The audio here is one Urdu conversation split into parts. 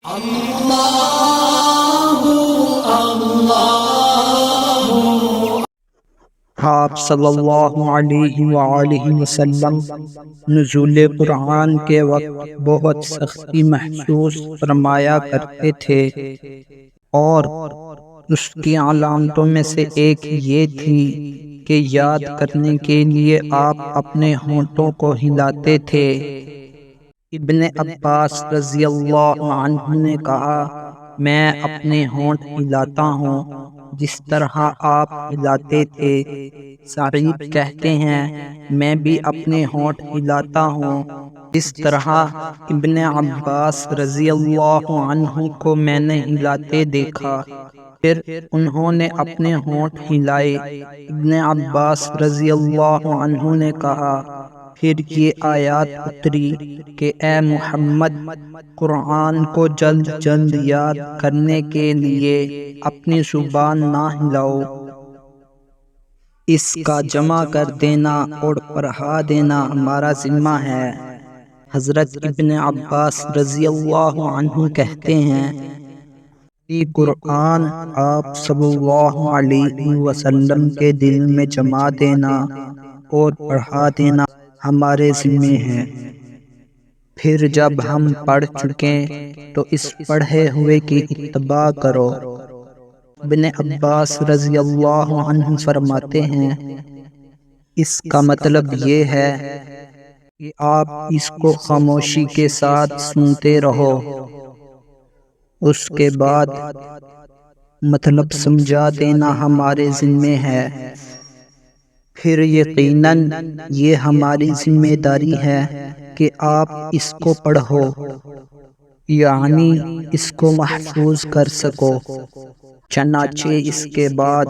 آپ صلی اللہ علیہ وآلہ وسلم نزول قرآن کے وقت بہت سختی محسوس فرمایا کرتے تھے، اور اس کی علامتوں میں سے ایک یہ تھی کہ یاد کرنے کے لیے آپ اپنے ہونٹوں کو ہلاتے تھے۔ ابن عباس رضی اللہ عنہ نے کہا، میں اپنے ہونٹ ہلاتا ہوں جس طرح آپ ہلاتے تھے۔ سعید کہتے ہیں، میں بھی اپنے ہونٹ ہلاتا ہوں جس طرح ابن عباس رضی اللہ عنہ کو میں نے ہلاتے دیکھا۔ پھر انہوں نے اپنے ہونٹ ہلائے۔ ابن عباس رضی اللہ عنہ نے کہا، پھر یہ آیات اتری کہ اے محمد، قرآن کو جلد جلد یاد کرنے کے لیے اپنی زبان نہ ہلاؤ، اس کا جمع کر دینا اور پڑھا دینا ہمارا ذمہ ہے۔ حضرت ابن عباس رضی اللہ عنہ کہتے ہیں، یہ قرآن آپ صلی اللہ علیہ وسلم کے دل میں جما دینا اور پڑھا دینا ہمارے ذمہ ہے۔ پھر جب ہم پڑھ چکیں تو اس پڑھے ہوئے کی اتباع کرو۔ ابن عباس رضی اللہ عنہ فرماتے ہیں، اس کا مطلب یہ ہے کہ آپ اس کو خاموشی کے ساتھ سنتے رہو، اس کے بعد مطلب سمجھا دینا ہمارے ذمہ ہے۔ پھر یقیناً یہ ہماری ذمہ داری ہے کہ آپ اس کو پڑھو، یعنی اس کو محفوظ کر سکو۔ چنانچہ اس کے بعد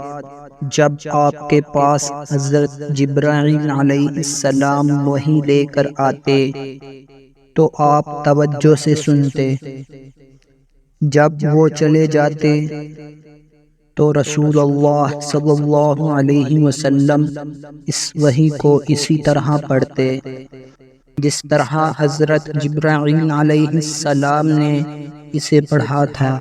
جب آپ کے پاس حضرت جبرائیل علیہ السلام وحی لے کر آتے تو آپ توجہ سے سنتے۔ جب وہ چلے جاتے تو رسول اللہ صلی اللہ علیہ وسلم اس وحی کو اسی طرح پڑھتے جس طرح حضرت جبرائیل علیہ السلام نے اسے پڑھا تھا۔